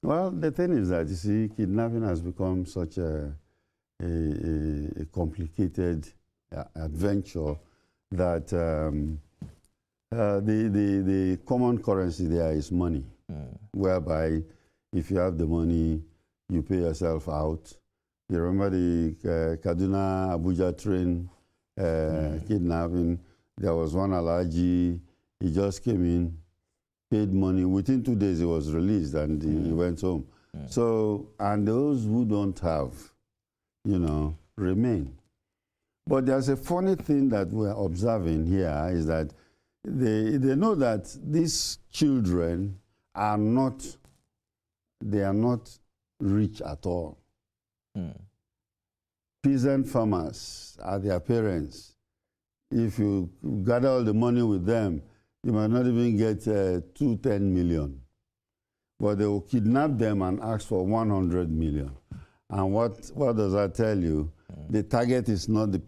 Well, the thing is that, you see, kidnapping has become such a complicated adventure that the common currency there is money, whereby if you have the money, you pay yourself out. You remember the Kaduna-Abuja train kidnapping? There was one Alhaji, he just came in, paid money. Within 2 days, he was released and he went home. So, and those who don't have, you know, remain. But there's a funny thing that we're observing here is that they know that these children are not, they are not rich at all. Peasant farmers are their parents. If you gather all the money with them, you might not even get 210 million. But they will kidnap them and ask for 100 million. And what does that tell you? The target is not the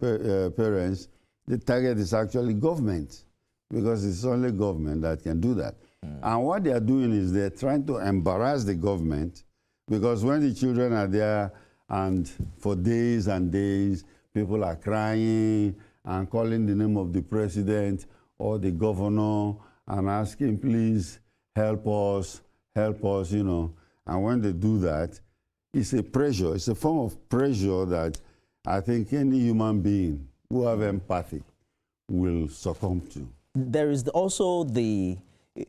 parents. The target is actually government, because it's only government that can do that. And what they are doing is they're trying to embarrass the government, because when the children are there and for days and days, people are crying and calling the name of the president or the governor and asking, please help us, you know. And when they do that, it's a pressure, it's a form of pressure that I think any human being who have empathy will succumb to. There is also the,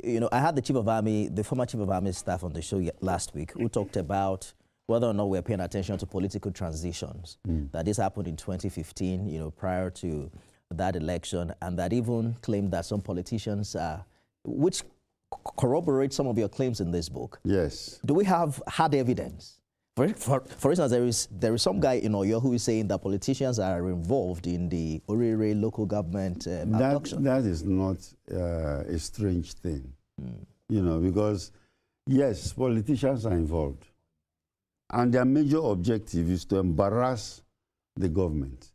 you know, I had the Chief of Army, the former Chief of Army staff on the show last week, who talked about whether or not we're paying attention to political transitions. That this happened in 2015, you know, prior to that election, and that even claimed that some politicians, which corroborate some of your claims in this book. Yes. Do we have hard evidence? For instance, there is some guy in Oyo who is saying that politicians are involved in the Orire local government abduction. That is not a strange thing, you know, because yes, politicians are involved. And their major objective is to embarrass the government.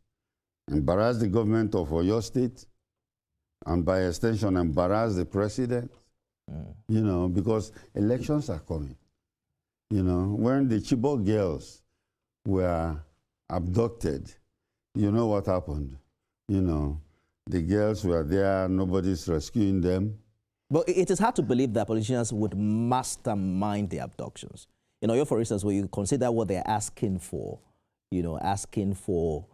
Embarrass the government of Oyo State, and by extension, embarrass the president, you know, because elections are coming. You know, when the Chibok girls were abducted, you know what happened? You know, the girls were there, nobody's rescuing them. But it is hard to believe that politicians would mastermind the abductions. You know, for instance, when you consider what they're asking for, you know, asking for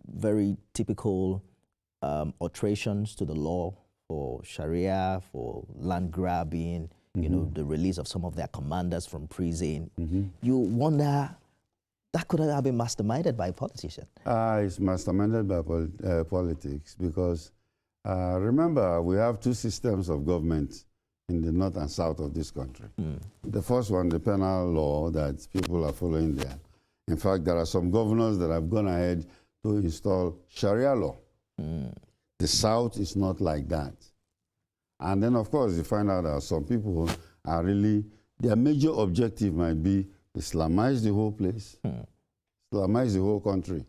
very typical alterations to the law, for Sharia, for land grabbing, you know, the release of some of their commanders from prison. You wonder, that could have been masterminded by a politician. It's masterminded by politics, because remember, we have two systems of government in the north and south of this country. The first one, the penal law that people are following there. In fact, there are some governors that have gone ahead to install Sharia law. The south is not like that. And then, of course, you find out that some people are really, their major objective might be Islamize the whole place, Islamize the whole country,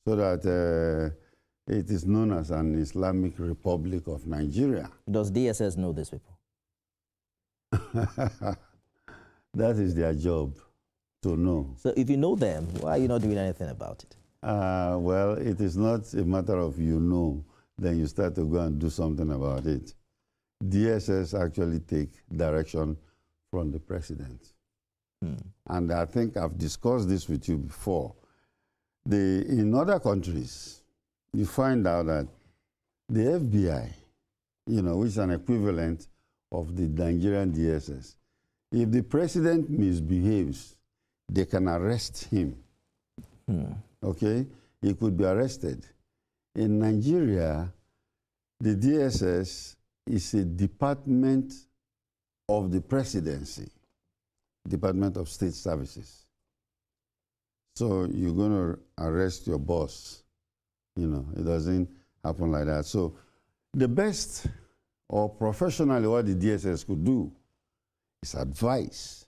so that it is known as an Islamic Republic of Nigeria. Does DSS know these people? That is their job, to know. So if you know them, why are you not doing anything about it? Well, it is not a matter of you know, then you start to go and do something about it. DSS actually take direction from the president. And I think I've discussed this with you before. In other countries, you find out that the FBI, you know, which is an equivalent of the Nigerian DSS, if the president misbehaves, they can arrest him. Okay? He could be arrested. In Nigeria, the DSS is a department of the presidency, Department of State Services. So you're going to arrest your boss. You know, it doesn't happen like that. So the best, or professionally what the DSS could do, is advise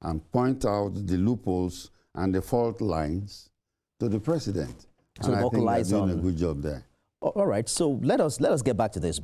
and point out the loopholes and the fault lines to the president. So and I think they're doing a good job there. All right, so let us get back to this book.